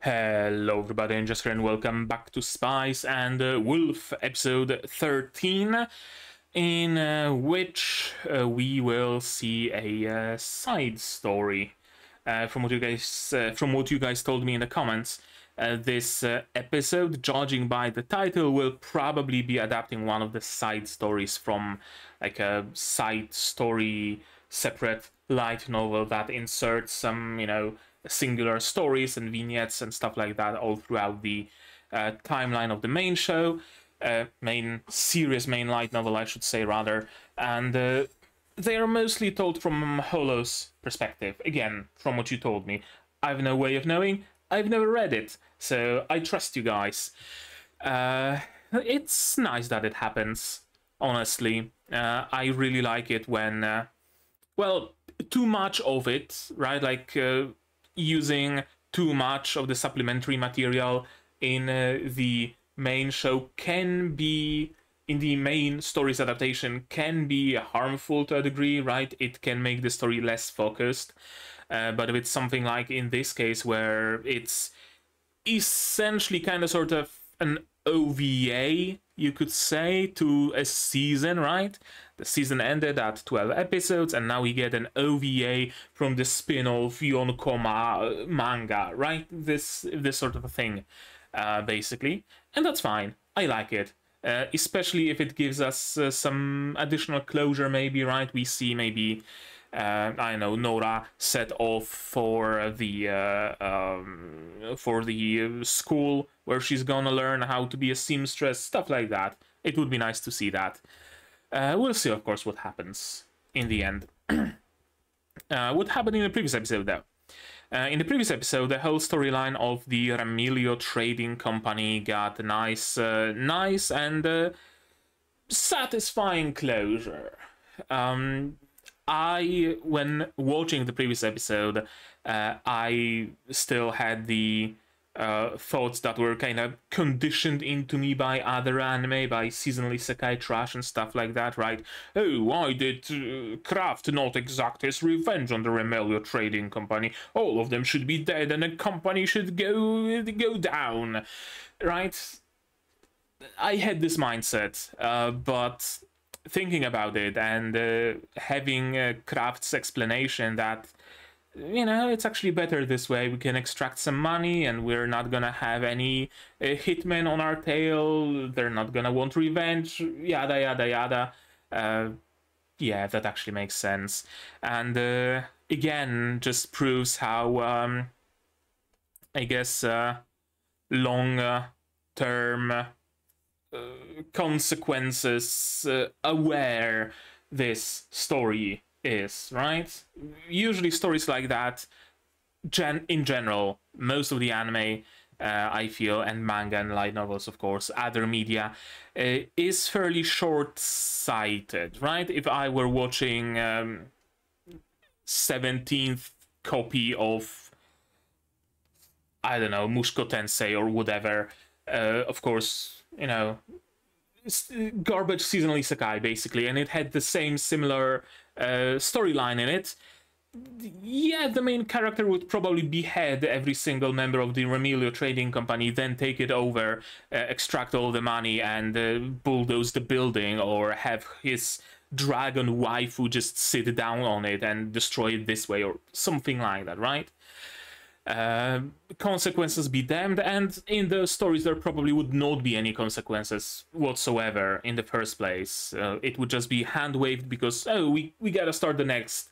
Hello everybody, and just here and welcome back to Spice and Wolf episode 13, in which we will see a side story. From what you guys told me in the comments, this episode, judging by the title, will probably be adapting one of the side stories from like a side story separate light novel that inserts some, singular stories and vignettes and stuff like that all throughout the timeline of the main show, main light novel, I should say, rather. And they are mostly told from Holo's perspective. Again, from what you told me. I've no way of knowing. I've never read it, so I trust you guys. It's nice that it happens, honestly. I really like it when, well, too much of it, right? Like, using too much of the supplementary material in the main show can be, in the main story's adaptation, can be harmful to a degree, right? It can make the story less focused. But if it's something like in this case where it's essentially kind of sort of an OVA, you could say, to a season, right? The season ended at 12 episodes, and now we get an OVA from the spin-off Yonkoma manga, right? This sort of a thing, basically. And that's fine. I like it. Especially if it gives us some additional closure, maybe, right? We see maybe, I don't know, Nora set off for the school where she's gonna learn how to be a seamstress, stuff like that. It would be nice to see that. We'll see, of course, what happens in the end. What happened in the previous episode, though? In the previous episode, the whole storyline of the Remilio Trading Company got a nice and satisfying closure. When watching the previous episode, I still had the thoughts that were kind of conditioned into me by other anime, by seasonal isekai trash and stuff like that, right? Oh, why did Kraft not exact his revenge on the Remilio Trading Company? All of them should be dead and the company should go down, right? I had this mindset, but thinking about it and having Kraft's explanation that, it's actually better this way. We can extract some money and we're not gonna have any hitmen on our tail. They're not gonna want revenge, yada, yada, yada. Yeah, that actually makes sense. And again, just proves how, I guess, long-term consequences aware this story is, right? Usually stories like that, in general, most of the anime, I feel, and manga and light novels, of course, other media, is fairly short-sighted, right? If I were watching 17th copy of, I don't know, Mushoku Tensei or whatever, of course, garbage seasonal isekai, basically, and it had the same similar storyline in it. Yeah, the main character would probably behead every single member of the Remilio Trading Company, then take it over, extract all the money, and bulldoze the building, or have his dragon waifu just sit down on it and destroy it this way, or something like that, right? Consequences be damned, and in those stories there probably would not be any consequences whatsoever in the first place. It would just be hand-waved because, oh, we gotta start the next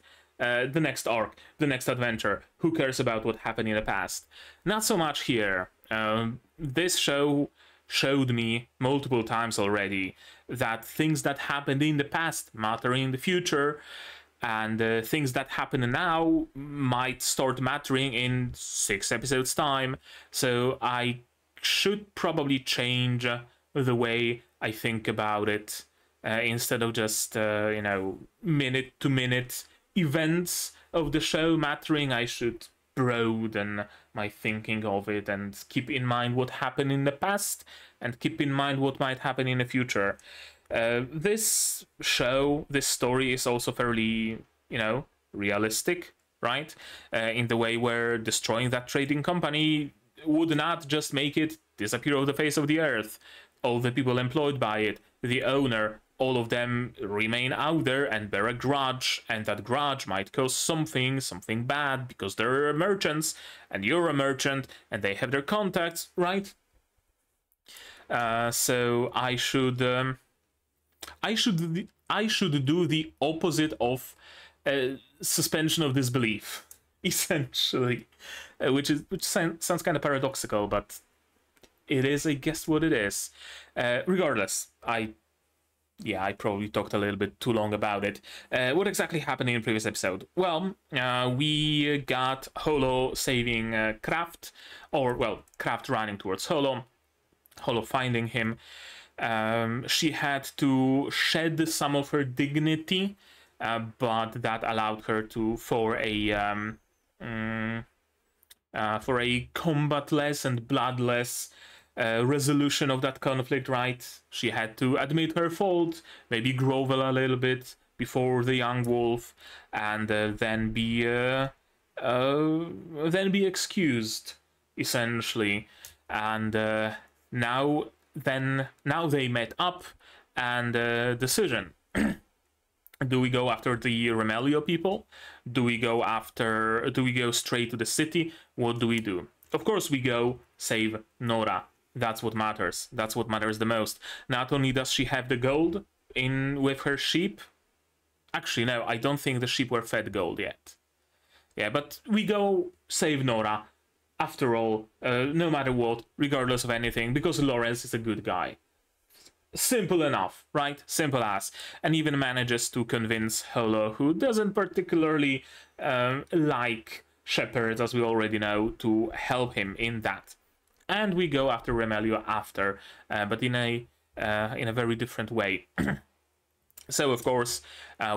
arc, the next adventure. Who cares about what happened in the past? Not so much here. This show showed me multiple times already that things that happened in the past matter in the future, and things that happen now might start mattering in 6 episodes time. So I should probably change the way I think about it, instead of just minute to minute events of the show mattering. I should broaden my thinking of it and keep in mind what happened in the past and keep in mind what might happen in the future. This story is also fairly, realistic, right? In the way where destroying that trading company would not just make it disappear off the face of the earth. All the people employed by it, the owner, all of them remain out there and bear a grudge, and that grudge might cause something bad, because they're merchants, and you're a merchant, and they have their contacts, right? So I should do the opposite of suspension of disbelief, essentially, which sounds kind of paradoxical, but it is, I guess, what it is. Regardless, I probably talked a little bit too long about it. What exactly happened in the previous episode? Well, we got Holo saving Kraft, or, well, Kraft running towards Holo, Holo finding him. She had to shed some of her dignity, but that allowed her to, for a combatless and bloodless resolution of that conflict, right? She had to admit her fault, maybe grovel a little bit before the young wolf, and then be excused, essentially. And now they met up, and decision. Do we go after the Remelio people? Do we go straight to the city? What do we do? Of course we go save Nora. That's what matters. That's what matters the most. Not only does she have the gold with her sheep. Actually, no, I don't think the sheep were fed gold yet. Yeah, but we go save Nora. After all, no matter what, regardless of anything, because Lawrence is a good guy. Simple enough, right? Simple as. And even manages to convince Holo, who doesn't particularly like shepherds, as we already know, to help him in that. And we go after Remelio after, but in a very different way. So, of course,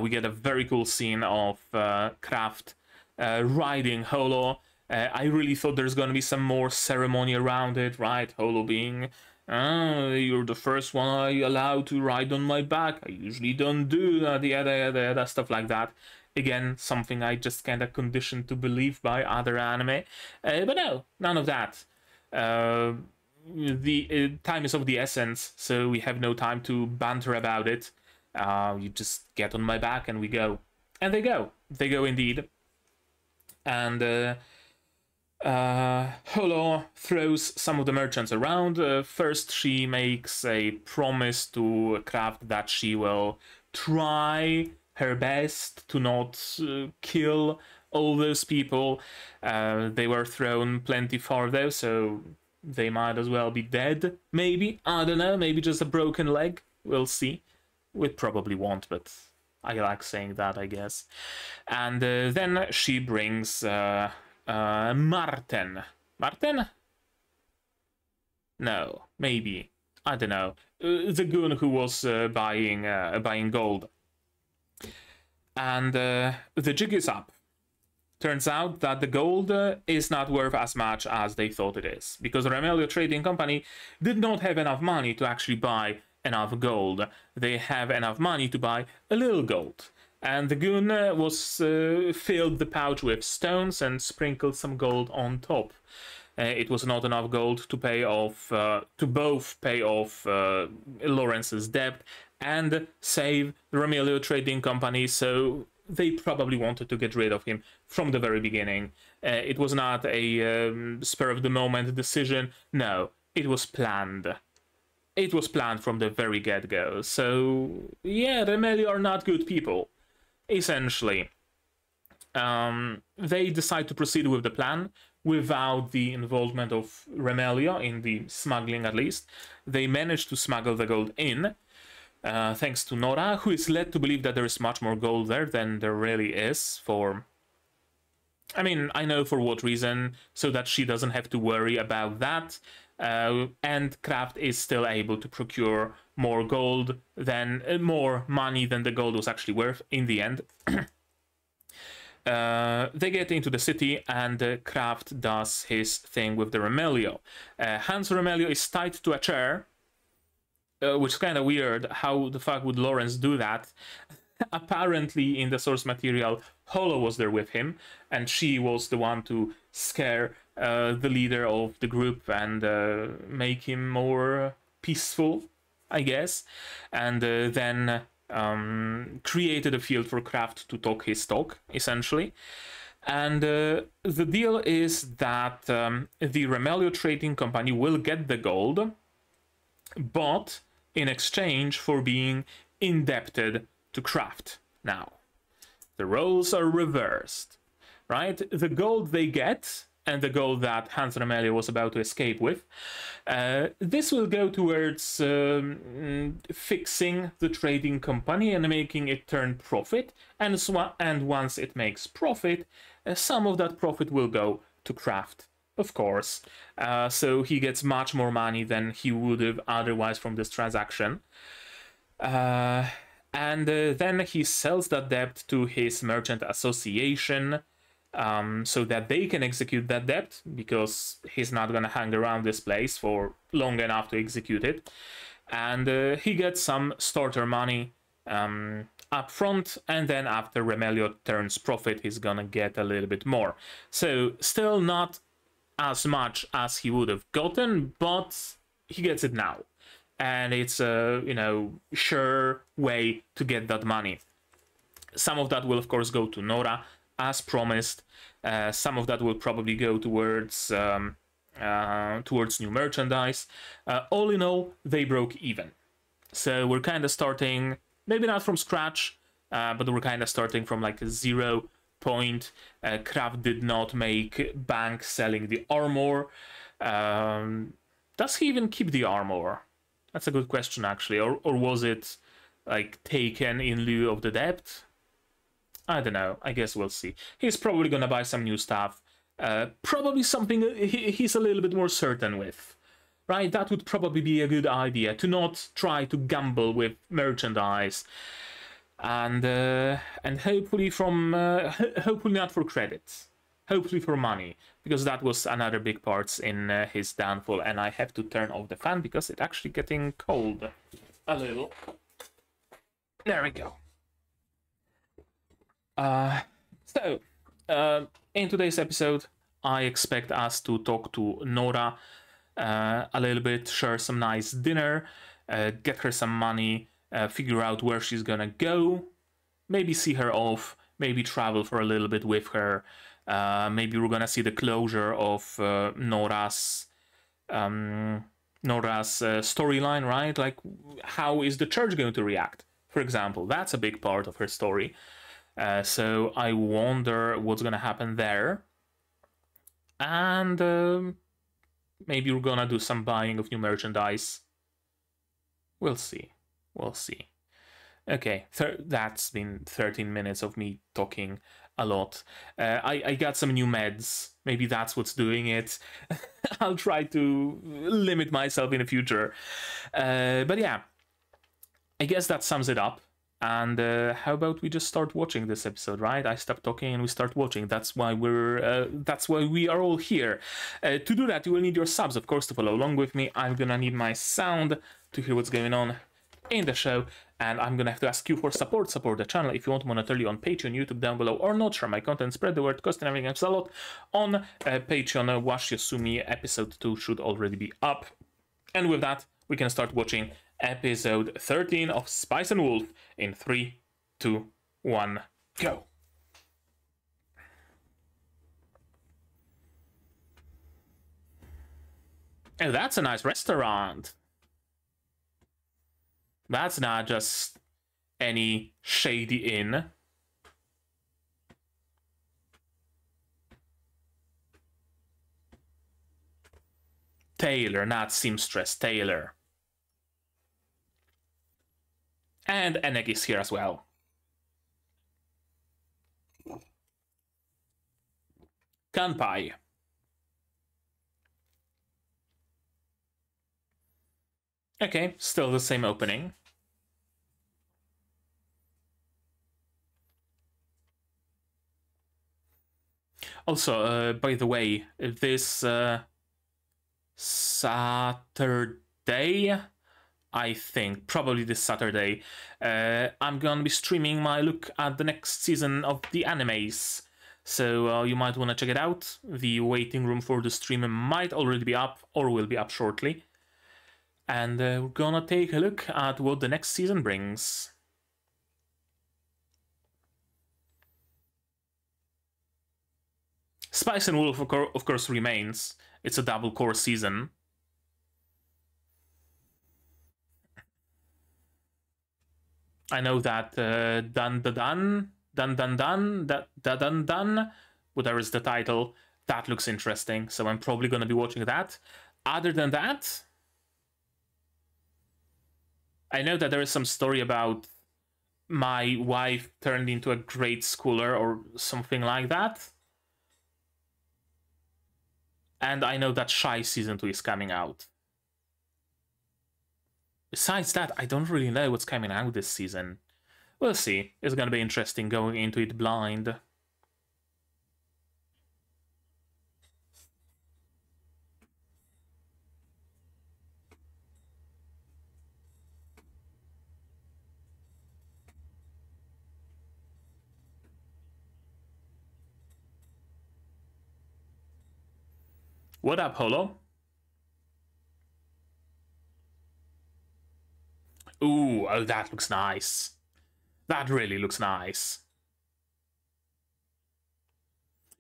we get a very cool scene of Kraft riding Holo. I really thought there's going to be some more ceremony around it, right? Holo being, you're the first one I allow to ride on my back. I usually don't do that, yada, stuff like that. Again, something I just kind of conditioned to believe by other anime. But no, none of that. The time is of the essence, so we have no time to banter about it. You just get on my back and we go. And they go indeed. And Holo throws some of the merchants around. First she makes a promise to Kraft that she will try her best to not kill all those people. They were thrown plenty far though, so they might as well be dead, maybe. I don't know, maybe just a broken leg. We'll see. We probably won't, but I like saying that, I guess. And then she brings Marten. Marten? No, maybe. I don't know. The goon who was buying gold. And the jig is up. Turns out that the gold is not worth as much as they thought it is, because the Remelio Trading Company did not have enough money to actually buy enough gold. They have enough money to buy a little gold. And the goon filled the pouch with stones and sprinkled some gold on top. It was not enough gold to pay off, to both pay off Lawrence's debt and save the Remelio Trading Company, so they probably wanted to get rid of him from the very beginning. It was not a spur-of-the-moment decision. No, it was planned. It was planned from the very get-go. So, yeah, Remelio are not good people, essentially. They decide to proceed with the plan without the involvement of Remelio, in the smuggling at least. They managed to smuggle the gold in, thanks to Nora, who is led to believe that there is much more gold there than there really is, for... I mean, I know for what reason, so that she doesn't have to worry about that, and Kraft is still able to procure more gold than... more money than the gold was actually worth in the end. They get into the city, and Kraft does his thing with the Remelio. Hans Remelio is tied to a chair, which is kind of weird. How the fuck would Lawrence do that? Apparently, in the source material, Holo was there with him, and she was the one to scare the leader of the group and make him more peaceful, I guess, and then created a field for Kraft to talk his talk, essentially. And the deal is that the Remelio Trading Company will get the gold, but in exchange for being indebted to Kraft. Now, the roles are reversed, right? The gold they get, and the gold that Hans Remelio was about to escape with, this will go towards fixing the trading company and making it turn profit, and once it makes profit, some of that profit will go to Kraft, of course. So he gets much more money than he would have otherwise from this transaction. And then he sells that debt to his merchant association, so that they can execute that debt, because he's not gonna hang around this place for long enough to execute it. And he gets some starter money up front, and then after Remelio turns profit, he's gonna get a little bit more. So still not as much as he would have gotten, but he gets it now. And it's a, you know, sure way to get that money. Some of that will, of course, go to Nora, as promised. Some of that will probably go towards new merchandise. All in all, they broke even. So we're kind of starting, maybe not from scratch, but we're kind of starting from like a 0 point. Kraft did not make bank selling the armor. Does he even keep the armor? That's a good question, actually. Or was it like taken in lieu of the debt? I don't know. I guess we'll see. He's probably gonna buy some new stuff. Probably something he's a little bit more certain with, right? That would probably be a good idea, to not try to gamble with merchandise, and hopefully hopefully not for credits, hopefully for money, because that was another big part in his downfall. And I have to turn off the fan because it's actually getting cold a little. There we go. In today's episode, I expect us to talk to Nora a little bit, share some nice dinner, get her some money, figure out where she's gonna go, maybe see her off, maybe travel for a little bit with her. Maybe we're gonna see the closure of Nora's storyline, right? Like, how is the church going to react, for example? That's a big part of her story. So I wonder what's gonna happen there. And maybe we're gonna do some buying of new merchandise. We'll see. We'll see. Okay, that's been 13 minutes of me talking a lot. I got some new meds. Maybe that's what's doing it. I'll try to limit myself in the future. But yeah, I guess that sums it up. And how about we just start watching this episode, right? I stop talking and we start watching. That's why we are all here. To do that, you will need your subs, of course, to follow along with me. I'm gonna need my sound to hear what's going on in the show, and I'm gonna have to ask you for support the channel. If you want monetarily on Patreon, YouTube down below, or not, share my content, spread the word, cost and everything helps a lot. On Patreon, Wash Yasumi episode 2 should already be up. And with that, we can start watching episode 13 of Spice and Wolf in 3, 2, 1, go. Oh, that's a nice restaurant. That's not just any shady inn. Taylor, not seamstress, Taylor. And Enek is here as well. Kanpai. Okay, still the same opening. Also, by the way, this Saturday, I think, probably this Saturday, I'm gonna be streaming my look at the next season of the animes. So you might want to check it out. The waiting room for the stream might already be up or will be up shortly. And we're gonna take a look at what the next season brings. Spice and Wolf, of course, remains. It's a double core season. I know that whatever is the title, that looks interesting. So I'm probably going to be watching that. Other than that, I know that there is some story about my wife turned into a grade schooler or something like that. And I know that Shy Season 2 is coming out. Besides that, I don't really know what's coming out this season. We'll see. It's gonna be interesting going into it blind. What up, Holo? Ooh, oh, that looks nice. That really looks nice.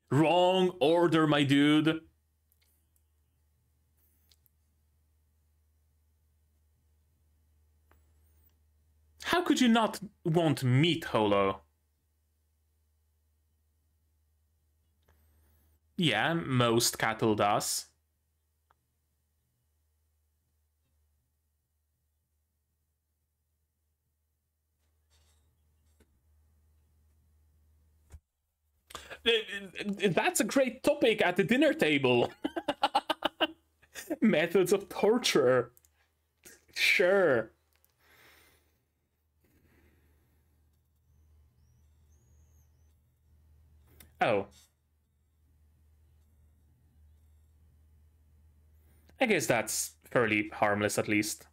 Wrong order, my dude. How could you not want meat, Holo? Yeah, most cattle does. That's a great topic at the dinner table. Methods of torture. Sure. Oh. I guess that's fairly harmless, at least.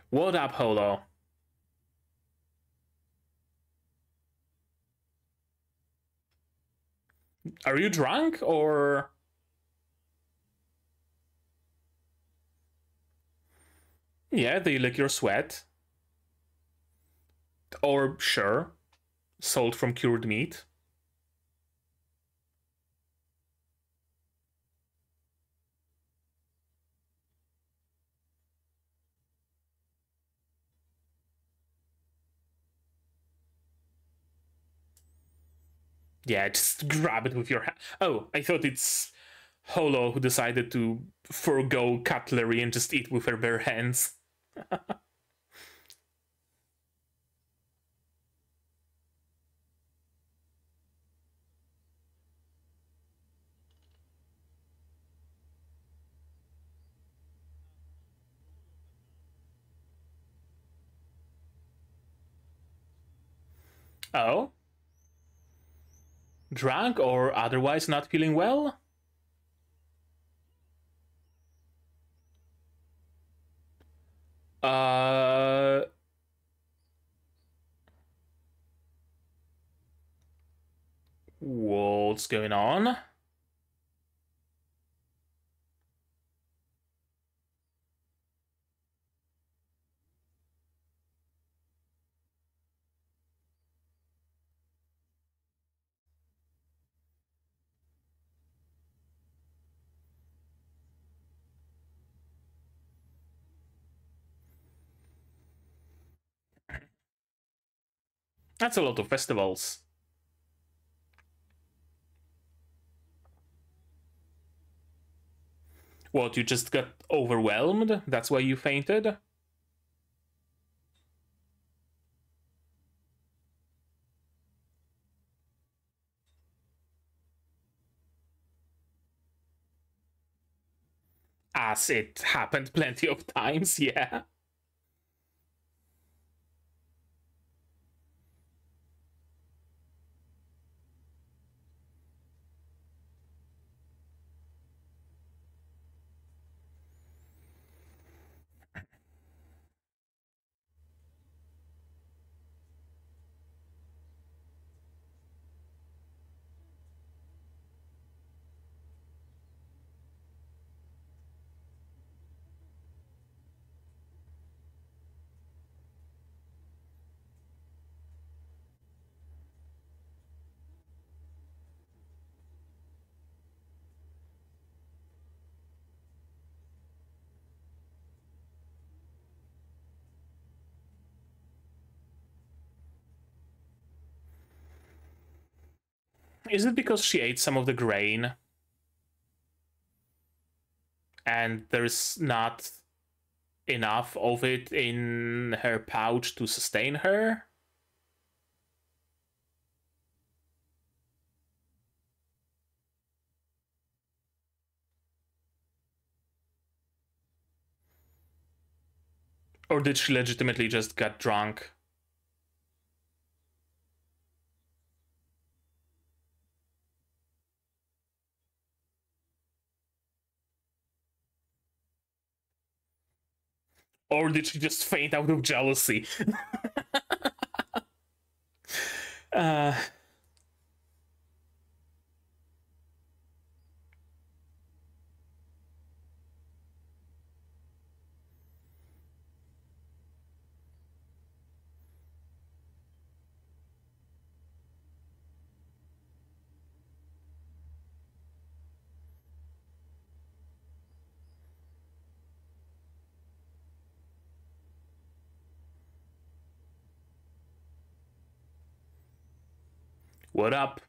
What up, Holo? Are you drunk, or... Yeah, they lick your sweat. Or, sure, salt from cured meat. Yeah, just grab it with your hand. Oh, I thought it's Holo who decided to forgo cutlery and just eat with her bare hands. Oh? Drunk or otherwise not feeling well? Uh... What's going on? That's a lot of festivals. What, you just got overwhelmed? That's why you fainted? As it happened plenty of times, yeah. Is it because she ate some of the grain? And there's not enough of it in her pouch to sustain her? Or did she legitimately just get drunk? Or did she just faint out of jealousy? uh, what up?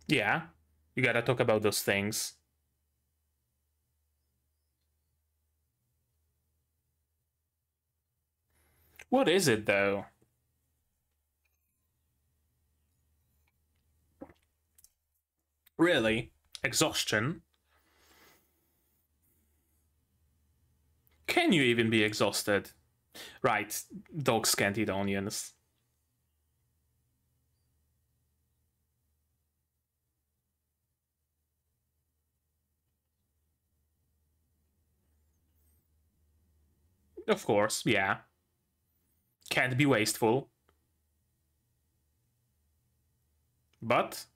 Yeah, you gotta talk about those things. What is it, though? Really? Exhaustion? Can you even be exhausted? Right, dogs can't eat onions. Of course, yeah. Can't be wasteful. But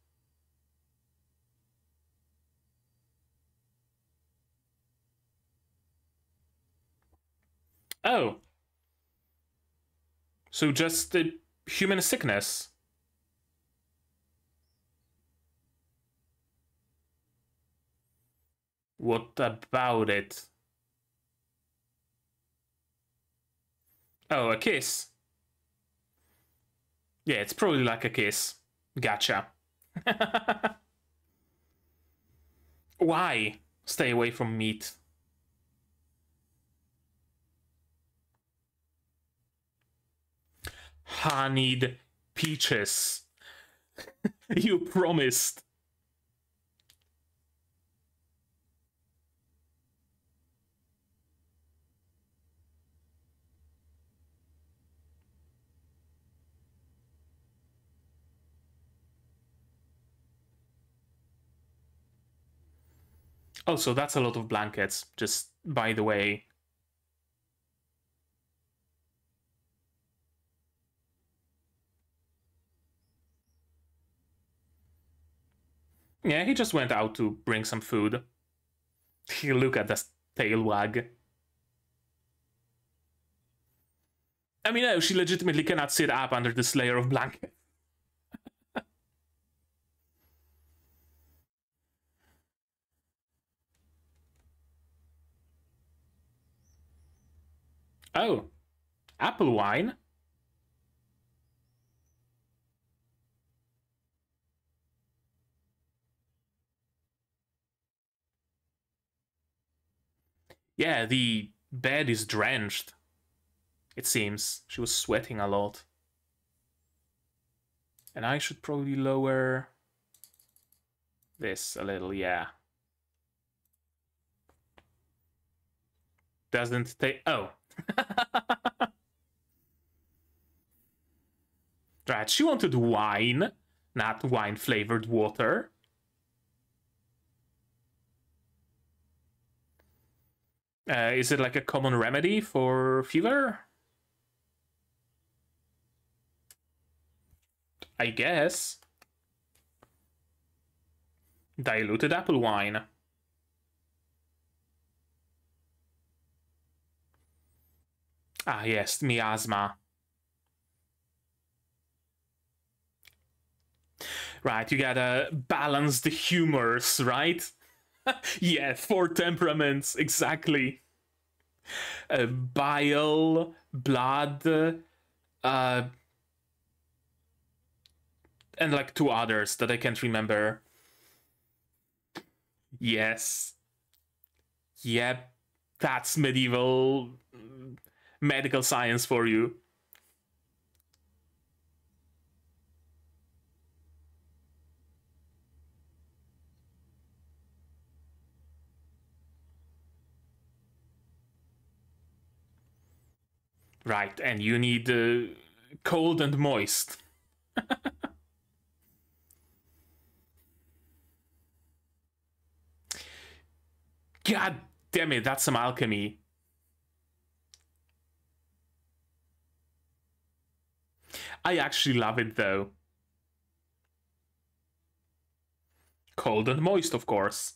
oh, so just human sickness. What about it? Oh, a kiss. Yeah, it's probably like a kiss. Gotcha. Why? Stay away from meat. Honeyed peaches. You promised. Also, that's a lot of blankets, just by the way. Yeah, he just went out to bring some food. Look at this tail wag. I mean, no, she legitimately cannot sit up under this layer of blanket. Oh, apple wine? Yeah, the bed is drenched. It seems. She was sweating a lot. And I should probably lower this a little, yeah. Doesn't take... Oh. Right, she wanted wine, not wine-flavored water. Is it like a common remedy for fever? I guess. Diluted apple wine. Ah, yes, miasma. Right, you gotta balance the humors, right? Yeah, 4 temperaments, exactly. Bile, blood, and like 2 others that I can't remember. Yes. Yep, that's medieval medical science for you. Right, and you need cold and moist. God damn it, that's some alchemy. I actually love it though. Cold and moist, of course.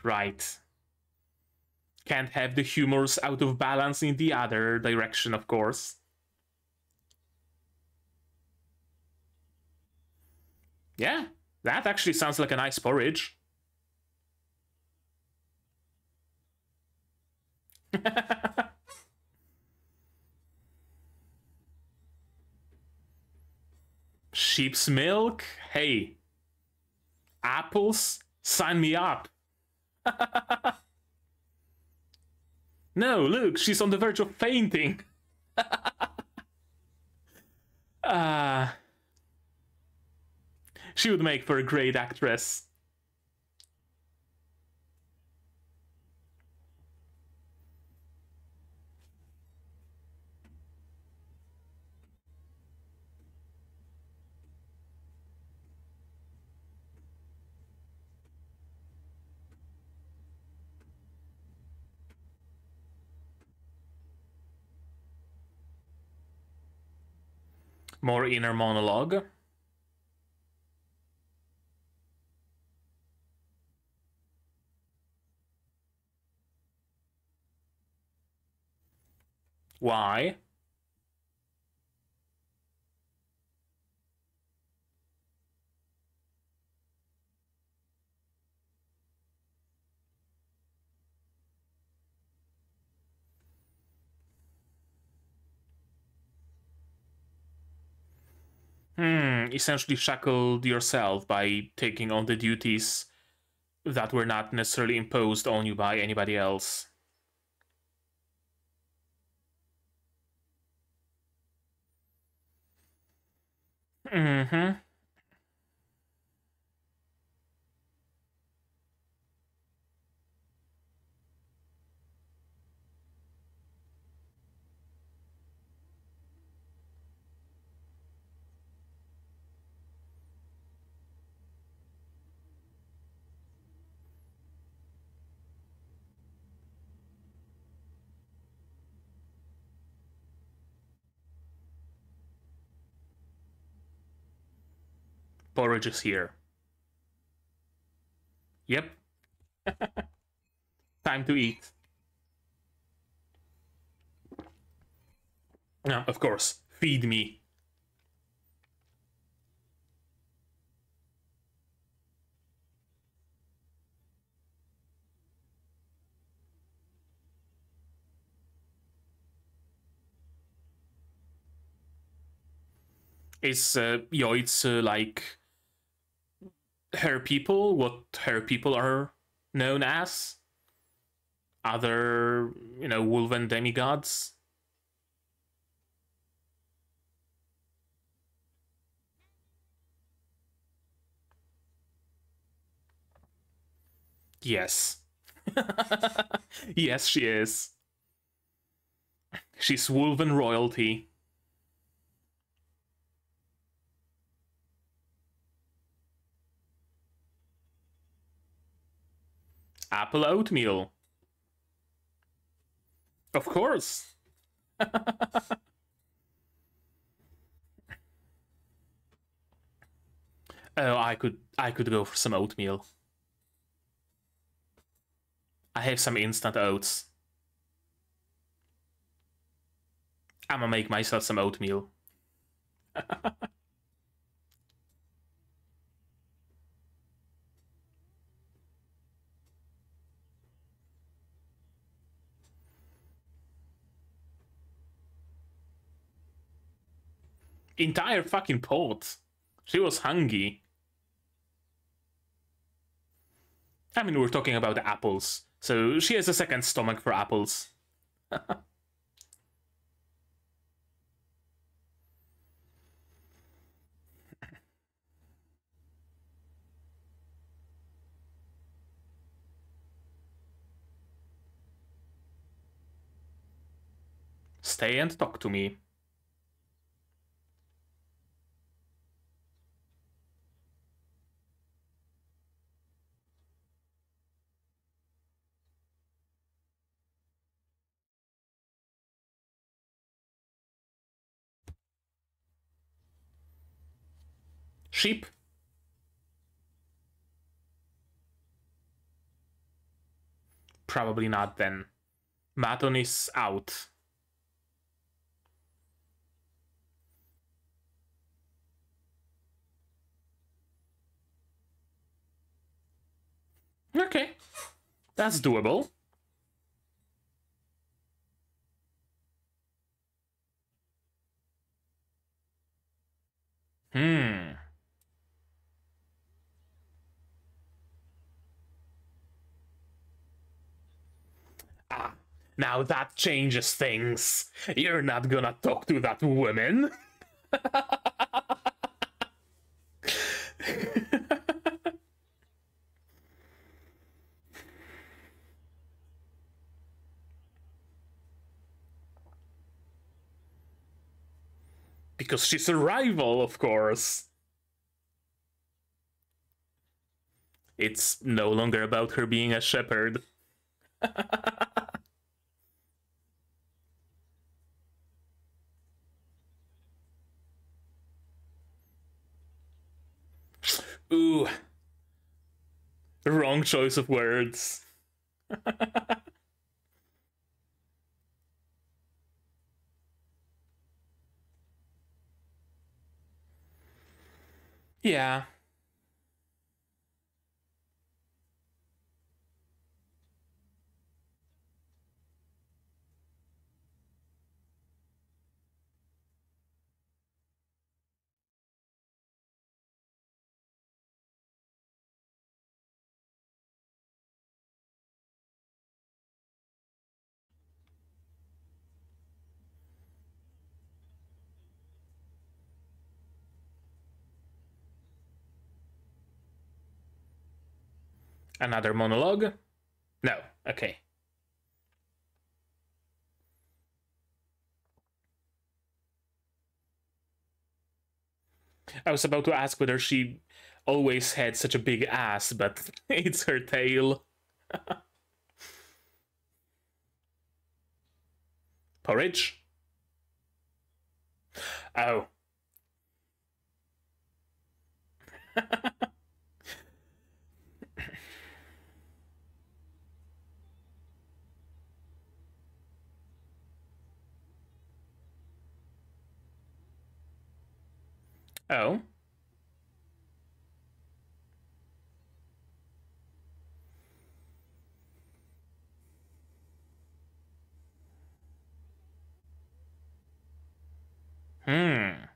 Right. Can't have the humors out of balance in the other direction, of course. Yeah, that actually sounds like a nice porridge. Sheep's milk? Hey. Apples? Sign me up. No, look, she's on the verge of fainting. Ah. She would make for a great actress. More inner monologue. Why? Essentially shackled yourself by taking on the duties that were not necessarily imposed on you by anybody else. Mm-hmm. Porridge is here. Yep. Time to eat. Now, of course, feed me. Is Yoitz like her people? What her people are known as? Other, Wolven demigods? Yes. Yes, she is. She's Wolven royalty. Apple oatmeal. Of course. Oh, I could go for some oatmeal. I have some instant oats. I'ma make myself some oatmeal. Entire fucking pot. She was hungry. I mean, we're talking about apples, so she has a second stomach for apples. Stay and talk to me. Sheep? Probably not then. Maton is out. Okay. That's doable. Hmm. Ah, now that changes things. You're not gonna talk to that woman. Because she's a rival, of course. It's no longer about her being a shepherd. Ooh. Wrong choice of words. Yeah. Another monologue? No. Okay. I was about to ask whether she always had such a big ass, but it's her tail. Porridge? Oh. Oh. Hmm.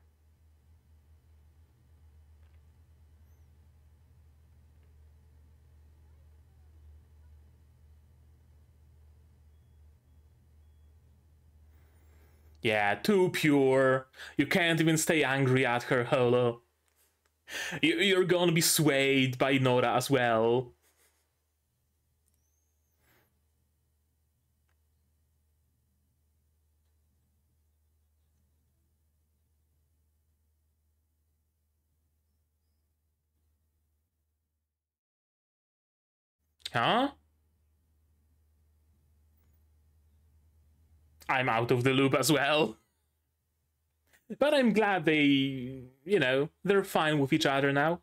Yeah, too pure. You can't even stay angry at her, Holo. You're gonna be swayed by Nora as well. Huh? I'm out of the loop as well. But I'm glad they, they're fine with each other now.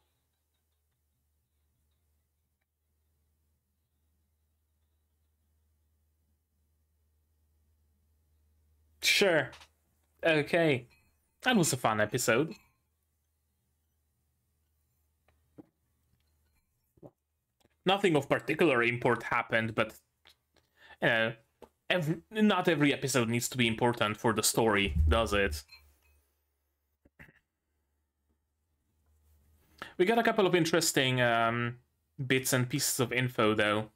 Sure. Okay. That was a fun episode. Nothing of particular import happened, but not every episode needs to be important for the story, does it? We got a couple of interesting bits and pieces of info, though.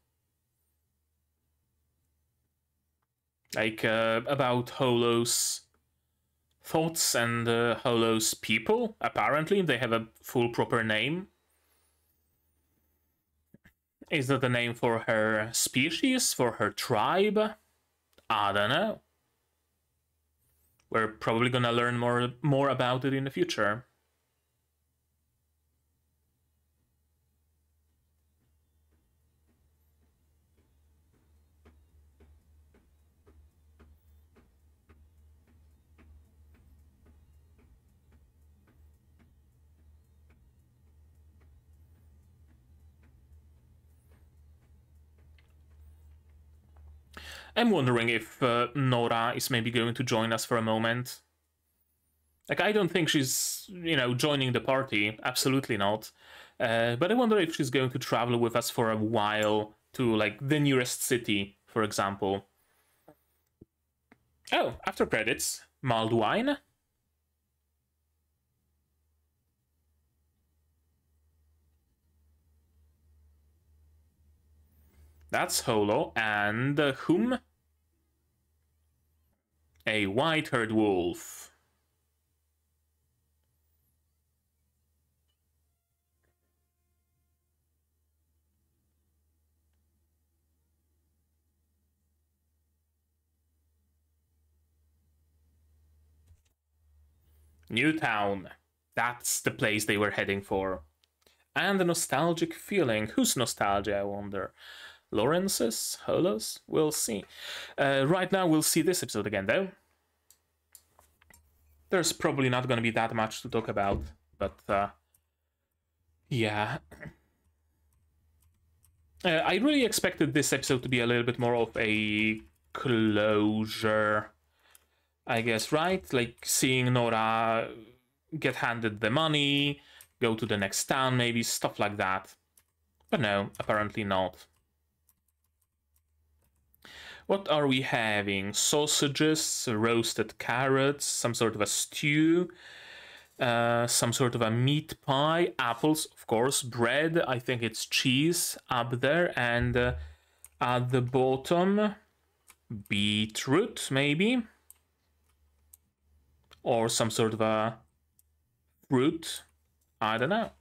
Like about Holo's thoughts and Holo's people. Apparently, they have a full proper name. Is that the name for her species, for her tribe? I don't know. We're probably gonna learn more about it in the future. I'm wondering if Nora is maybe going to join us for a moment. Like, I don't think she's, joining the party. Absolutely not. But I wonder if she's going to travel with us for a while to, like, the nearest city, for example. Oh, after credits. Mulled wine? That's Holo. And whom? A white-haired wolf. Newtown. That's the place they were heading for. And a nostalgic feeling. Whose nostalgia, I wonder? Lawrence's? Holo's? We'll see. Right now, we'll see this episode again, though. There's probably not going to be that much to talk about, but yeah. I really expected this episode to be a little bit more of a closure, I guess, right? Like seeing Nora get handed the money, go to the next town, maybe, stuff like that. But no, apparently not. What are we having? Sausages, roasted carrots, some sort of a stew, some sort of a meat pie, apples, of course, bread, I think it's cheese up there, and at the bottom, beetroot, maybe? Or some sort of a fruit, I don't know.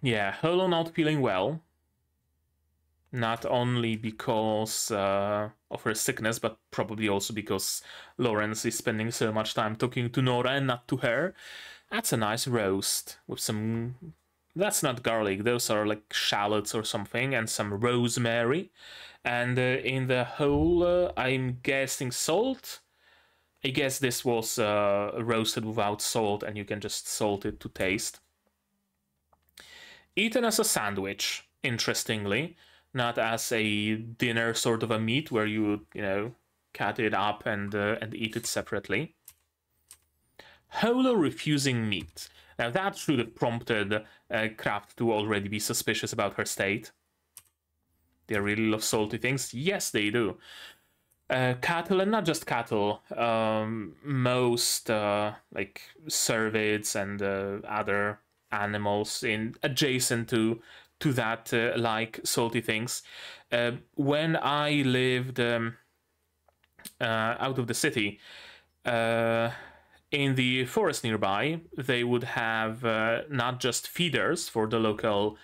Yeah, Holo not feeling well. Not only because of her sickness, but probably also because Lawrence is spending so much time talking to Nora and not to her. That's a nice roast with some... That's not garlic, those are like shallots or something, and some rosemary. And in the whole, I'm guessing salt. I guess this was roasted without salt, and you can just salt it to taste. Eaten as a sandwich, interestingly. Not as a dinner sort of a meat where you would, cut it up and eat it separately. Holo refusing meat. Now that should have prompted Kraft to already be suspicious about her state. They really love salty things. Yes, they do. Cattle, and not just cattle. Most like cervids and other animals adjacent to that like salty things. When I lived out of the city, in the forest nearby, they would have not just feeders for the local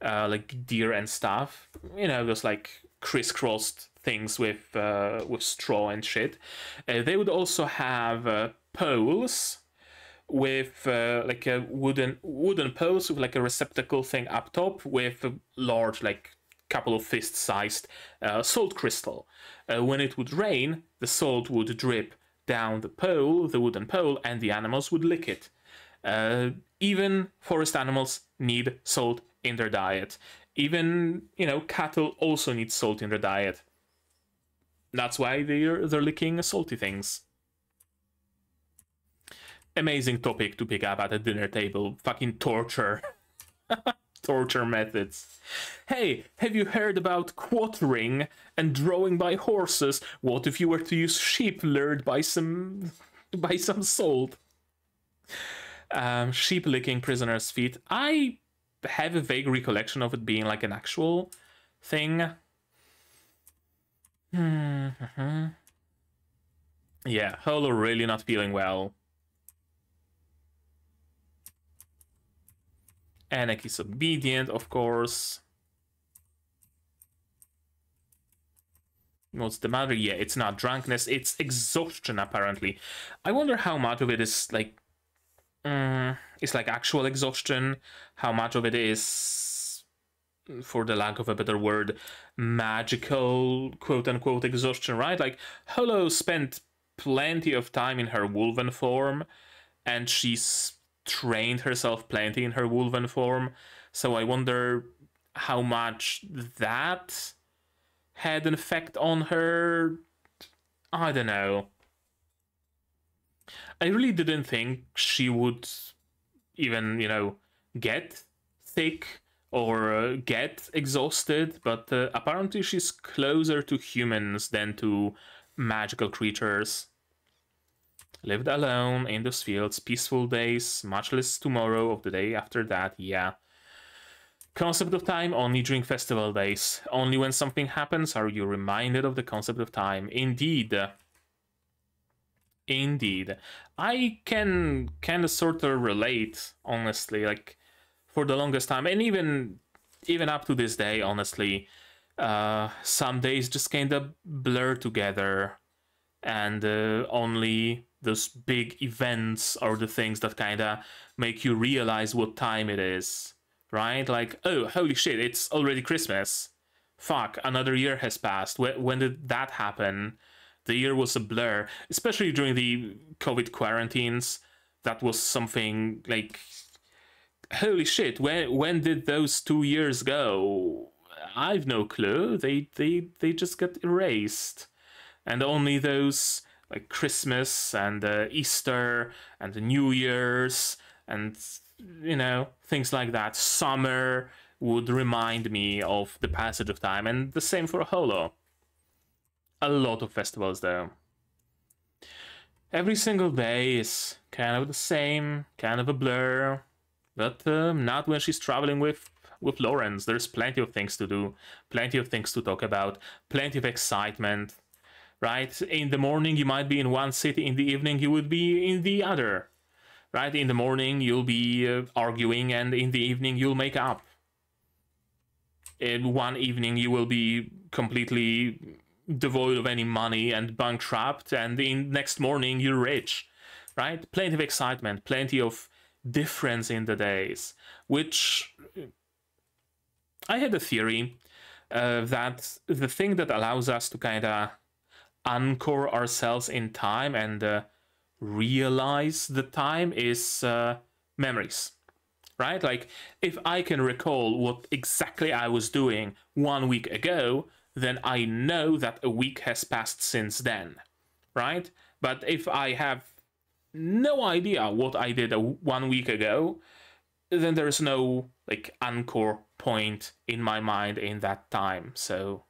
like deer and stuff, those like crisscrossed things with straw and shit. They would also have poles with like a wooden poles with like a receptacle thing up top with a large, like couple of fist-sized salt crystal. When it would rain, the salt would drip down the wooden pole, and the animals would lick it. Even forest animals need salt in their diet. Even, cattle also need salt in their diet. That's why they're licking salty things. Amazing topic to pick up at a dinner table. Fucking torture. Torture methods. Hey, have you heard about quartering and drawing by horses? What if you were to use sheep lured by some salt? Sheep licking prisoners' feet. I have a vague recollection of it being like an actual thing. Yeah, Holo really not feeling well. Anak is obedient, of course. What's the matter? Yeah, it's not drunkenness, it's exhaustion, apparently. I wonder how much of it is like... it's like actual exhaustion. How much of it is, for the lack of a better word, magical quote-unquote exhaustion, right? Like, Holo spent plenty of time in her Wolven form, and she's trained herself plenty in her Wolven form, so I wonder how much that had an effect on her. I don't know. I really didn't think she would even, get sick or get exhausted, but apparently she's closer to humans than to magical creatures. Lived alone in those fields, peaceful days, much less tomorrow of the day after that, yeah. Concept of time only during festival days. Only when something happens are you reminded of the concept of time. Indeed. Indeed. I can kind of sort of relate, honestly, like, for the longest time, and even up to this day, honestly, some days just kind of blur together, and only those big events are the things that kind of make you realize what time it is, right? Like, oh, holy shit, it's already Christmas. Fuck, another year has passed. When did that happen? The year was a blur, especially during the COVID quarantines. That was something like, holy shit, when did those 2 years go? I've no clue. They just get erased. And only those like Christmas and Easter and the New Year's and things like that, summer, would remind me of the passage of time. And the same for Holo. A lot of festivals though. Every single day is kind of the same, kind of a blur, but not when she's traveling with Lawrence. There's plenty of things to do, plenty of things to talk about, plenty of excitement. Right? In the morning, you might be in one city. In the evening, you would be in the other. Right? In the morning, you'll be arguing, and in the evening, you'll make up. In one evening, you will be completely devoid of any money and bankrupt, and in next morning, you're rich. Right? Plenty of excitement, plenty of difference in the days, which I had a theory that the thing that allows us to kind of anchor ourselves in time and realize the time is memories, right? Like, if I can recall what exactly I was doing 1 week ago, then I know that a week has passed since then, right? But if I have no idea what I did 1 week ago, then there's no like anchor point in my mind in that time. So,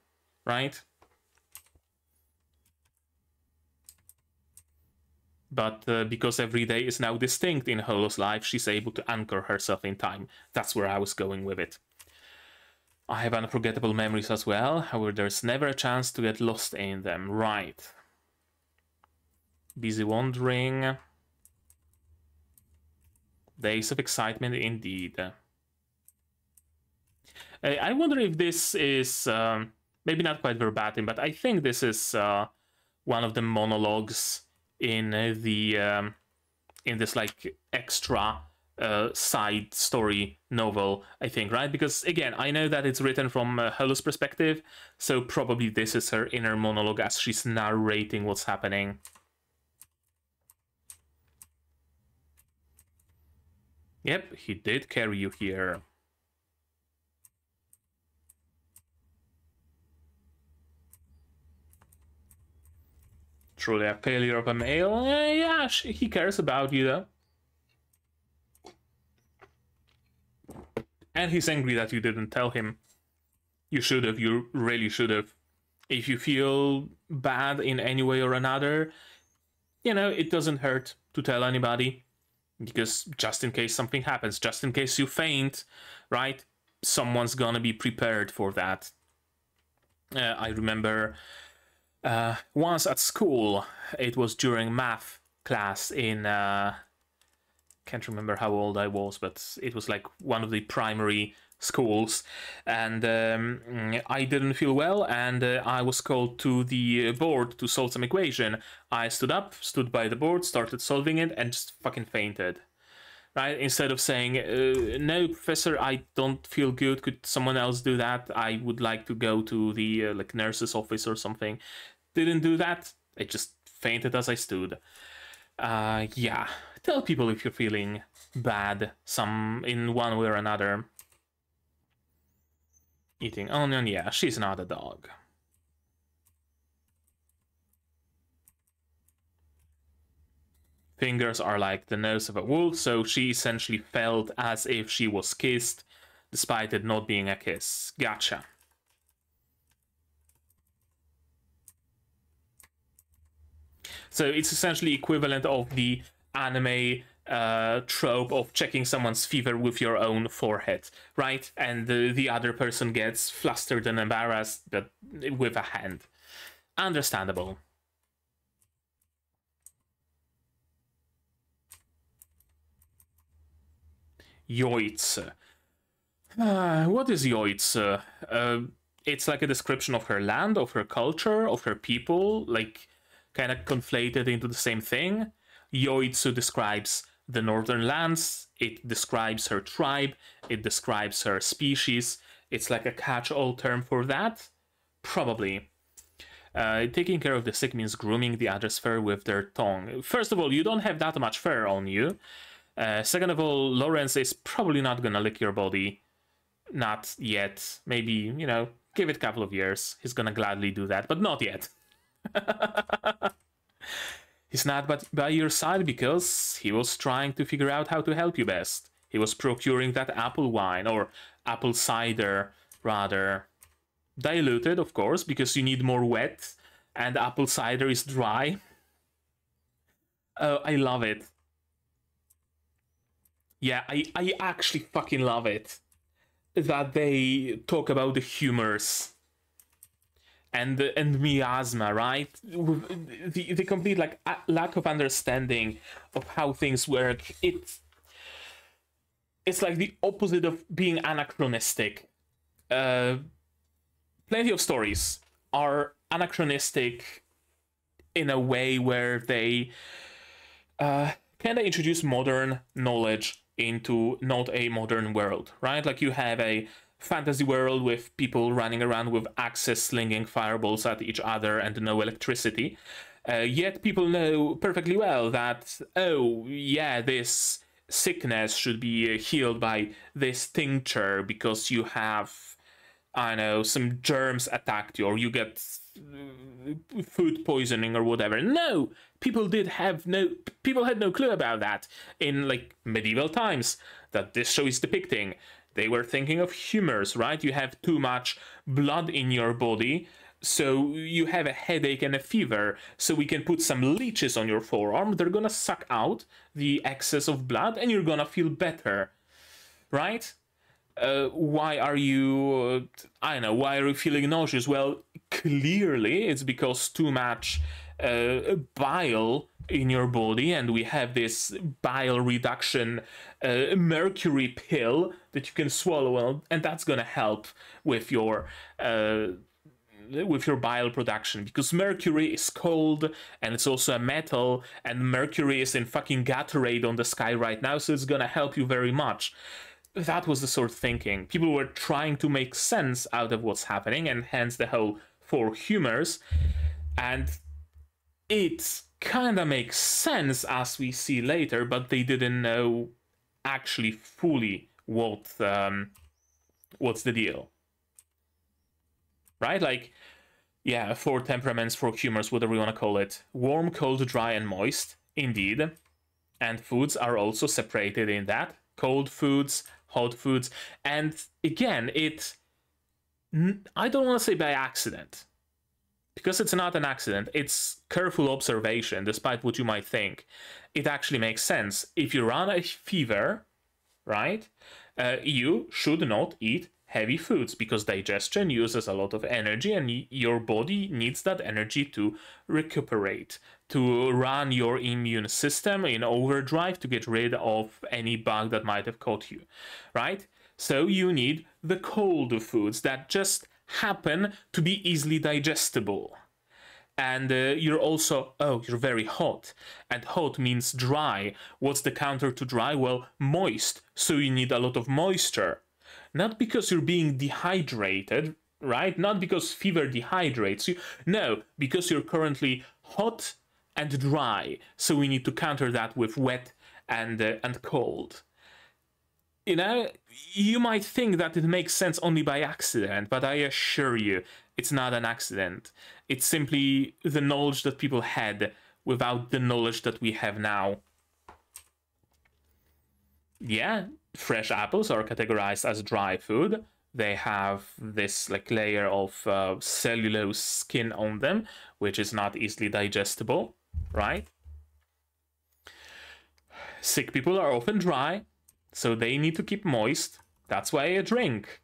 right? But because every day is now distinct in Holo's life, she's able to anchor herself in time. That's where I was going with it. I have unforgettable memories as well, however, there's never a chance to get lost in them. Right. Busy wandering. Days of excitement indeed. I wonder if this is, maybe not quite verbatim, but I think this is one of the monologues in this like extra side story novel, I think, right? Because again, I know that it's written from Holo's perspective, so probably this is her inner monologue as she's narrating what's happening. Yep, he did carry you here. truly a failure of a male. Yeah, he cares about you though. And he's angry that you didn't tell him. You should have, you really should have. If you feel bad in any way or another, you know, it doesn't hurt to tell anybody. Because just in case something happens, just in case you faint, right? Someone's gonna be prepared for that. I remember once at school, it was during math class in can't remember how old I was, but it was like one of the primary schools, and I didn't feel well, and I was called to the board to solve some equation. I stood up, stood by the board, started solving it, and just fucking fainted. Right? Instead of saying, no, professor, I don't feel good, could someone else do that? I would like to go to the like nurse's office or something. Didn't do that. I just fainted as I stood. Yeah, tell people if you're feeling bad in one way or another. Eating onion, yeah, she's not a dog. Fingers are like the nose of a wolf, so she essentially felt as if she was kissed, despite it not being a kiss. Gotcha. So it's essentially equivalent of the anime trope of checking someone's fever with your own forehead, right? And the other person gets flustered and embarrassed, but with a hand. Understandable. Yoitz. What is Yoitz? It's like a description of her land, of her culture, of her people, like kind of conflated into the same thing. Yoitsu describes the northern lands, it describes her tribe, it describes her species. It's like a catch-all term for that? Probably. Taking care of the sick means grooming the other's fur with their tongue. First of all, you don't have that much fur on you. Second of all, Lawrence is probably not gonna lick your body. Not yet. Maybe, you know, give it a couple of years. He's gonna gladly do that, but not yet. He's not by your side because he was trying to figure out how to help you best. He was procuring that apple wine, or apple cider, rather. Diluted, of course, because you need more wet, and apple cider is dry. Oh, I love it. Yeah, I actually fucking love it. That they talk about the humors and miasma, right? The complete like lack of understanding of how things work. It's like the opposite of being anachronistic. Plenty of stories are anachronistic in a way where they kind of introduce modern knowledge into not a modern world, right? Like you have a fantasy world with people running around with axes slinging fireballs at each other and no electricity. Yet people know perfectly well that, oh, yeah, this sickness should be healed by this tincture because you have, I don't know, some germs attacked you or you get food poisoning or whatever. No, people had no clue about that in like medieval times that this show is depicting. They were thinking of humors, right? You have too much blood in your body, so you have a headache and a fever, so we can put some leeches on your forearm. They're gonna suck out the excess of blood and you're gonna feel better, right? Why are you, I don't know, why are you feeling nauseous? Well, clearly it's because too much bile in your body, and we have this bile reduction mercury pill that you can swallow, and that's gonna help with your bile production, because mercury is cold and it's also a metal, and mercury is in fucking Gatorade on the sky right now, so it's gonna help you very much. That was the sort of thinking. People were trying to make sense out of what's happening, and hence the whole four humors. And it kind of makes sense as we see later, but they didn't know actually fully what's the deal. Right? Like, Yeah, 4 temperaments, 4 humors, whatever you want to call it. Warm, cold, dry, and moist. Indeed. And foods are also separated in that. Cold foods, hot foods. And again, I don't want to say by accident, because it's not an accident. It's careful observation, despite what you might think. It actually makes sense. If you're on a fever, right, you should not eat heavy foods, because digestion uses a lot of energy and your body needs that energy to recuperate, to run your immune system in overdrive to get rid of any bug that might have caught you, right? So you need the cold foods that just happen to be easily digestible. And you're also, you're very hot. And hot means dry. What's the counter to dry? Well, moist. So you need a lot of moisture. Not because you're being dehydrated, right? Not because fever dehydrates you. No, because you're currently hot and dry. So we need to counter that with wet and cold. You know, you might think that it makes sense only by accident, but I assure you, it's not an accident. It's simply the knowledge that people had without the knowledge that we have now. Yeah, fresh apples are categorized as dry food. They have this like layer of cellulose skin on them, which is not easily digestible, right? Sick people are often dry, so they need to keep moist. That's why I drink.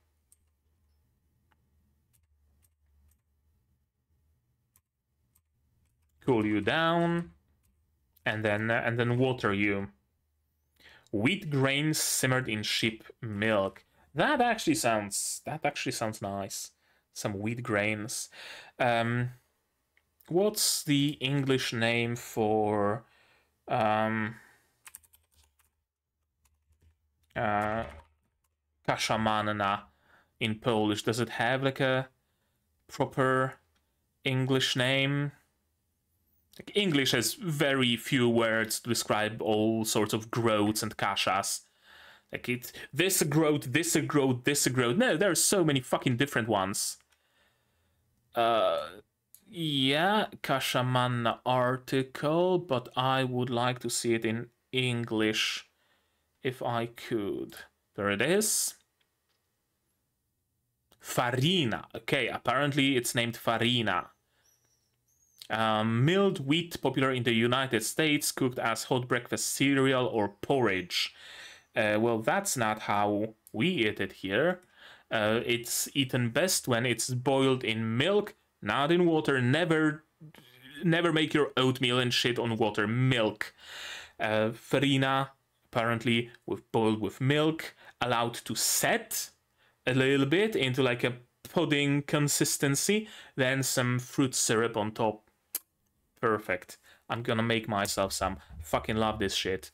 Cool you down, and then water you. Wheat grains simmered in sheep milk. That actually sounds nice. Some wheat grains. What's the English name for kasha manna in Polish? Does it have like a proper English name? Like, English has very few words to describe all sorts of groats and kashas. Like it's this groat, this groat, this groat. No, there are so many fucking different ones. Yeah, kasha manna article, but I would like to see it in English if I could. There it is. Farina. Okay, apparently it's named farina. Milled wheat, popular in the United States, cooked as hot breakfast cereal or porridge. Well, that's not how we eat it here. It's eaten best when it's boiled in milk, not in water. Never make your oatmeal and shit on water. Milk. Farina, apparently, boiled with milk, allowed to set a little bit into like a pudding consistency, then some fruit syrup on top. Perfect. I'm gonna make myself some. Fucking love this shit.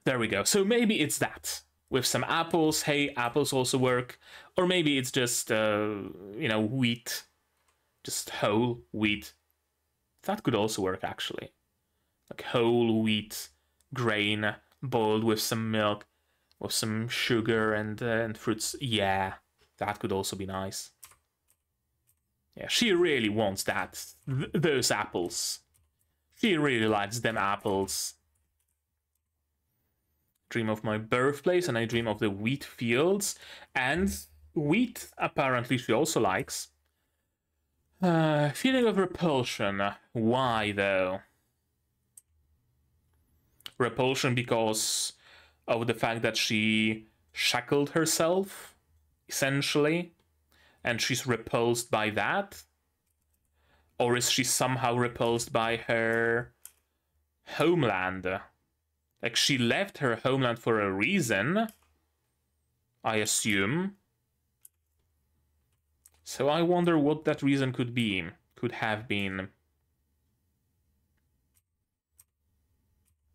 There we go. So maybe it's that. With some apples. Hey, apples also work. Or maybe it's just, wheat. Just whole wheat. That could also work, actually. Like whole wheat grain boiled with some milk, with some sugar and fruits. Yeah, that could also be nice. Yeah, she really wants that. Those apples. She really likes them apples. Dream of my birthplace, and I dream of the wheat fields. And wheat, apparently, she also likes. Feeling of repulsion. Why, though? Repulsion because of the fact that she shackled herself, essentially, and she's repulsed by that? Or is she somehow repulsed by her homeland? Like, she left her homeland for a reason, I assume. So I wonder what that reason could be, could have been.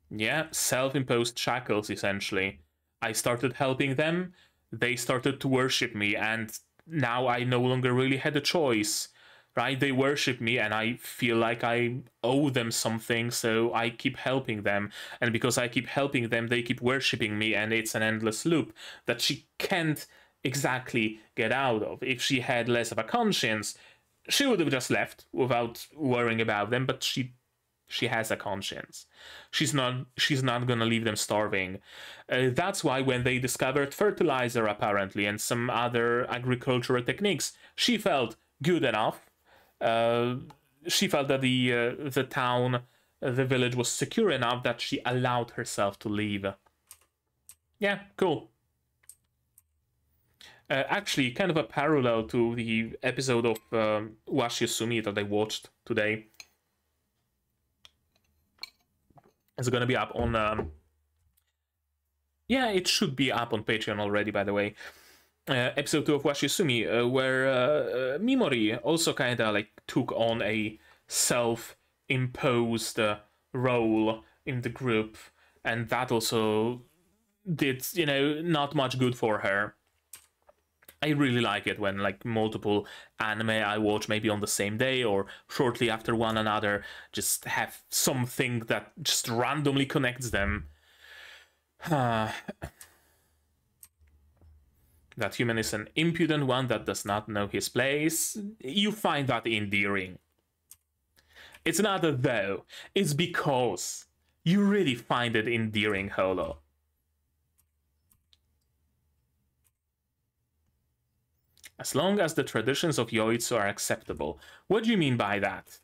Yeah, self-imposed shackles, essentially. I started helping them, they started to worship me, and now I no longer really had a choice, right? They worship me, and I feel like I owe them something, so I keep helping them. And because I keep helping them, they keep worshiping me, and it's an endless loop that she can't exactly get out of. If she had less of a conscience, she would have just left without worrying about them, but she has a conscience. She's not gonna leave them starving. That's why when they discovered fertilizer apparently and some other agricultural techniques, she felt good enough. She felt that the town, the village was secure enough that she allowed herself to leave. Yeah, cool. Actually, kind of a parallel to the episode of Washi Sumi that I watched today. It's gonna be up on. Yeah, it should be up on Patreon already, by the way. Episode 2 of Washi Sumi, where Mimori also kind of like took on a self-imposed role in the group, and that also did, not much good for her. I really like it when like multiple anime I watch maybe on the same day or shortly after one another just have something that just randomly connects them. That human is an impudent one that does not know his place. You find that endearing. It's not a though, it's because you really find it endearing, Holo. As long as the traditions of Yoitsu are acceptable. What do you mean by that?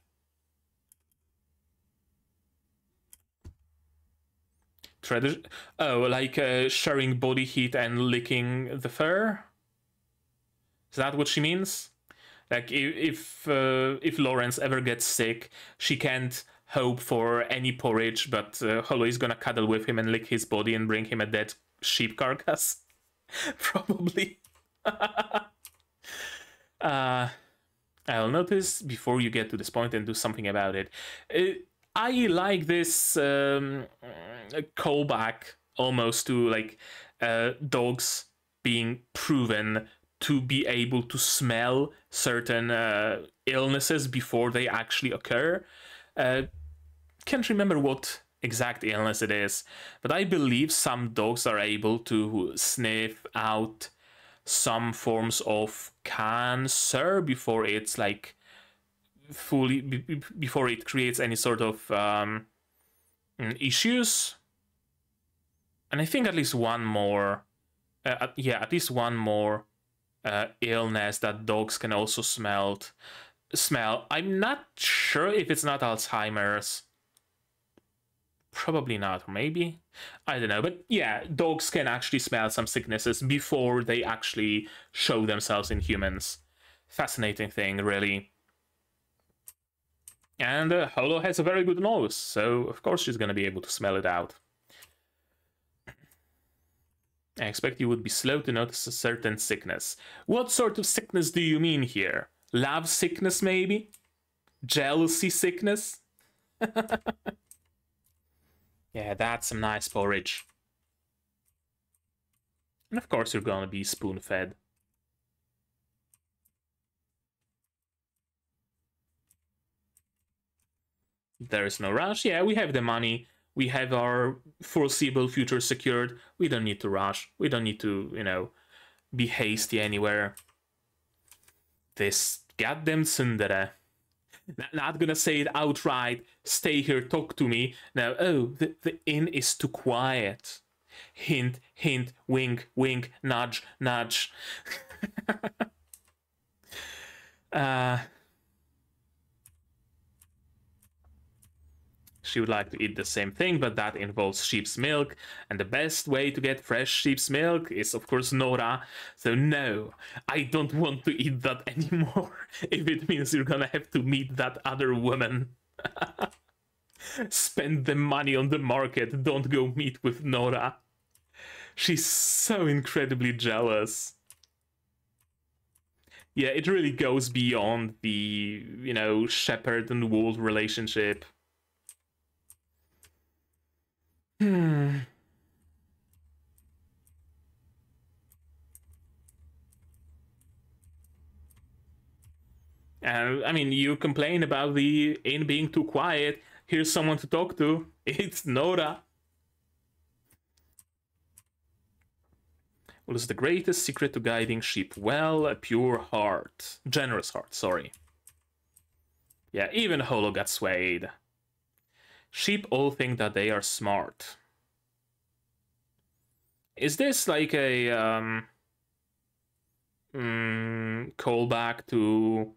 Oh, like sharing body heat and licking the fur? Is that what she means? Like if Lawrence ever gets sick, she can't hope for any porridge, but Holo is gonna cuddle with him and lick his body and bring him a dead sheep carcass? Probably. I'll notice before you get to this point and do something about it. I like this callback almost to like dogs being proven to be able to smell certain illnesses before they actually occur. Can't remember what exact illness it is, but I believe some dogs are able to sniff out some forms of cancer before it's like fully before it creates any sort of issues. And I think at least one more at least one more illness that dogs can also smell. I'm not sure if it's not Alzheimer's. Probably not, or maybe. I don't know. But yeah, dogs can actually smell some sicknesses before they actually show themselves in humans. Fascinating thing, really. And Holo has a very good nose, so of course she's gonna be able to smell it out. I expect you would be slow to notice a certain sickness. What sort of sickness do you mean here? Love sickness, maybe? Jealousy sickness? Yeah, that's some nice porridge. And of course you're gonna be spoon-fed. There is no rush. Yeah, we have the money. We have our foreseeable future secured. We don't need to rush. We don't need to, be hasty anywhere. This goddamn tsundere. Not gonna say it outright. Stay here, talk to me. Now, oh, the inn is too quiet. Hint, hint, wink, wink, nudge, nudge. She would like to eat the same thing, but that involves sheep's milk, and the best way to get fresh sheep's milk is, of course, Nora. So no, I don't want to eat that anymore, if it means you're gonna have to meet that other woman. Spend the money on the market, don't go meet with Nora. She's so incredibly jealous. Yeah, it really goes beyond the, shepherd and wolf relationship. I mean, you complain about the inn being too quiet. Here's someone to talk to. It's Nora. What is the greatest secret to guiding sheep? Well, a pure heart. Generous heart, sorry. Yeah, even Holo got swayed. Sheep all think that they are smart. Is this like a callback to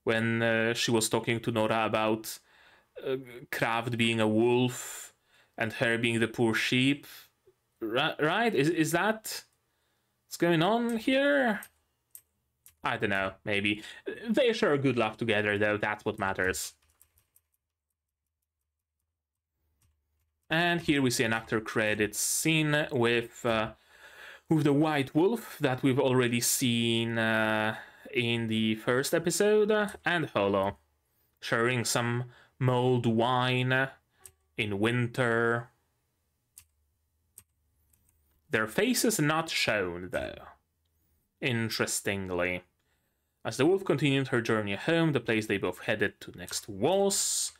when she was talking to Nora about Kraft being a wolf and her being the poor sheep? Right? Is that what's going on here? I don't know, maybe. They share good luck together, though, that's what matters. And here we see an after credits scene with the White Wolf that we've already seen in the first episode, and Holo sharing some mulled wine in winter. Their faces not shown, though, interestingly. As the wolf continued her journey home, the place they both headed to next was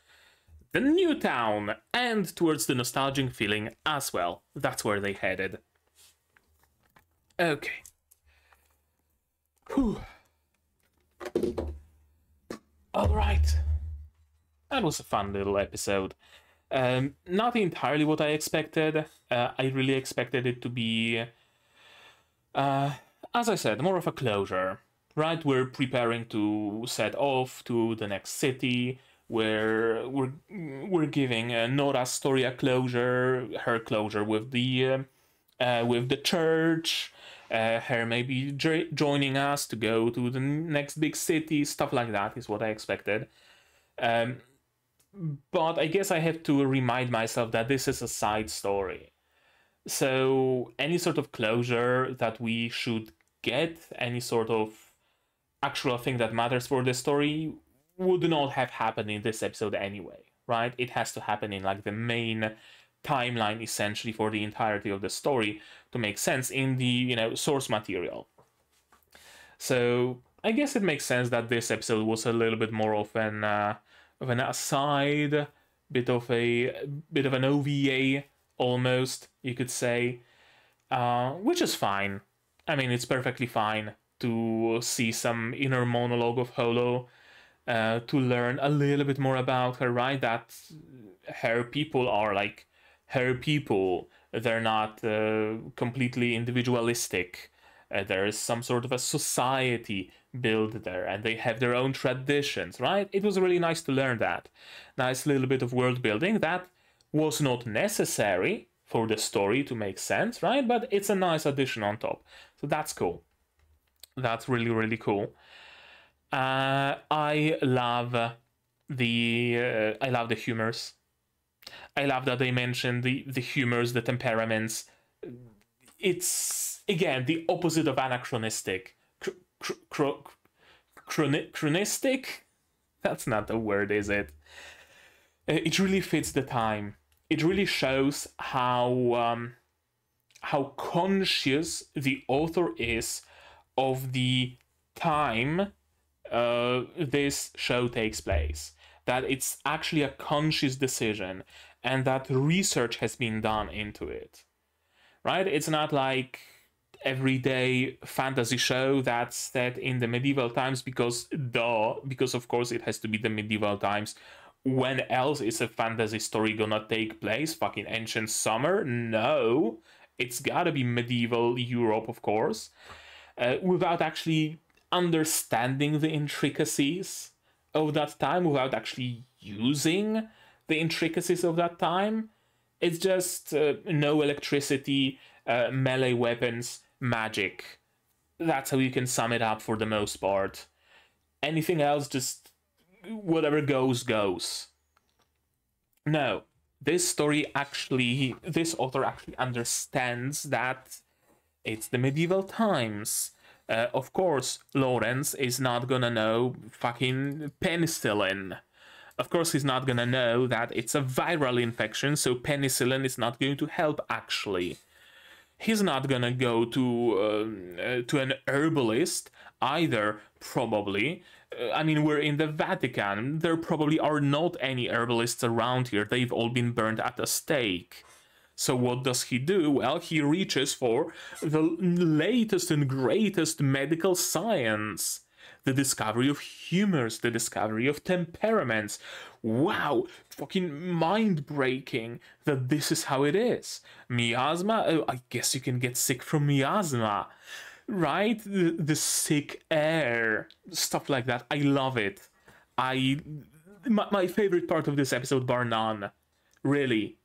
the new town, and towards the nostalgic feeling as well. That's where they headed. Okay. Whew. Alright. That was a fun little episode. Not entirely what I expected. I really expected it to be, as I said, more of a closure. Right, we're preparing to set off to the next city, where we're giving Nora's story a closure, her closure with the church, her maybe joining us to go to the next big city, stuff like that is what I expected. But I guess I have to remind myself that this is a side story. So any sort of closure that we should get, any sort of actual thing that matters for the story, would not have happened in this episode anyway, right? It has to happen in like the main timeline essentially for the entirety of the story to make sense in the source material. So I guess it makes sense that this episode was a little bit more of an aside, bit of an OVA almost, you could say, which is fine. I mean, it's perfectly fine to see some inner monologue of Holo, to learn a little bit more about her, right? That her people are like her people. They're not completely individualistic. There is some sort of a society built there, and they have their own traditions, right? It was really nice to learn that. Nice little bit of world building that was not necessary for the story to make sense, right? But it's a nice addition on top. So that's cool. That's really, really cool. I love the humors. I love that they mentioned the humors, the temperaments. It's again the opposite of anachronistic. Chronistic? That's not the word, is it? It really fits the time. It really shows how conscious the author is of the time this show takes place. That it's actually a conscious decision, and that research has been done into it. Right? It's not like everyday fantasy show that's set in the medieval times because of course it has to be the medieval times. When else is a fantasy story gonna take place? Fucking ancient summer? No, it's gotta be medieval Europe, of course, without actually understanding the intricacies of that time, without actually using the intricacies of that time. It's just no electricity, melee weapons, magic. That's how you can sum it up for the most part. Anything else, just whatever goes, goes. No, this author actually understands that it's the medieval times. Of course, Lawrence is not gonna know fucking penicillin. Of course, he's not gonna know that it's a viral infection, so penicillin is not going to help, actually. He's not gonna go to an herbalist either, probably. I mean, we're in the Vatican. There probably are not any herbalists around here. They've all been burned at the stake. So what does he do? Well, he reaches for the latest and greatest medical science. The discovery of humors, the discovery of temperaments. Wow, fucking mind-breaking that this is how it is. Miasma? Oh, I guess you can get sick from miasma, right? The sick air, stuff like that. I love it. My favorite part of this episode, bar none, really.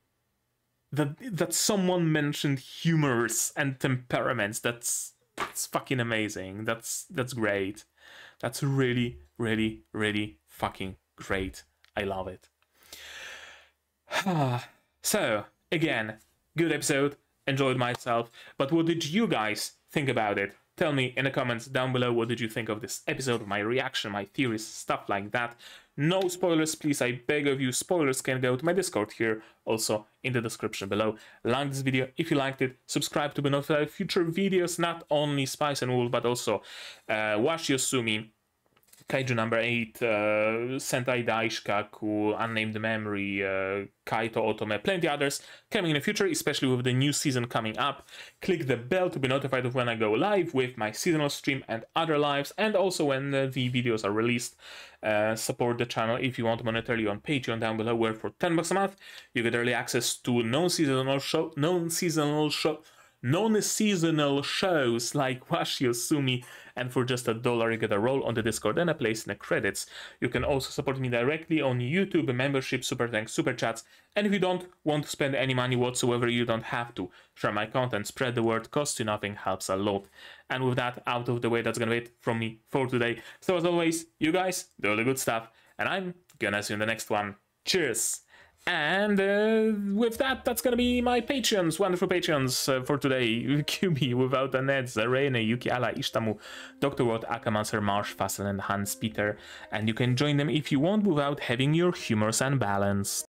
That someone mentioned humors and temperaments. That's fucking amazing. That's great. That's really, really, really fucking great. I love it. So, again, good episode. Enjoyed myself. But what did you guys think about it? Tell me in the comments down below, what did you think of this episode, my reaction, my theories, stuff like that. No spoilers, please, I beg of you. Spoilers can go to my Discord here, also in the description below. Like this video if you liked it, subscribe to be notified of future videos, not only Spice and Wool, but also Washi Yosumi, Kaiju number 8, Sentai Daishikaku, Unnamed Memory, Kaito Otome, plenty others coming in the future, especially with the new season coming up. Click the bell to be notified of when I go live with my seasonal stream and other lives, and also when the videos are released. Support the channel if you want monetarily on Patreon down below, where for $10 a month you get early access to non-seasonal shows like Washi Yosumi, and for just $1 you get a role on the Discord and a place in the credits. You can also support me directly on YouTube, membership, super thanks, super chats, and if you don't want to spend any money whatsoever, you don't have to. Share my content, spread the word, costs you nothing, helps a lot. And with that out of the way, that's gonna be it from me for today. So as always, you guys do all the good stuff, and I'm gonna see you in the next one. Cheers! And with that, that's gonna be my Patreons, wonderful Patreons for today. QB, Without the Neds, Zarene, Yuki Ala, Ishtamu, Dr. Watt, Akamancer, Marsh, Fassel, and Hans Peter. And you can join them if you want without having your humors unbalanced.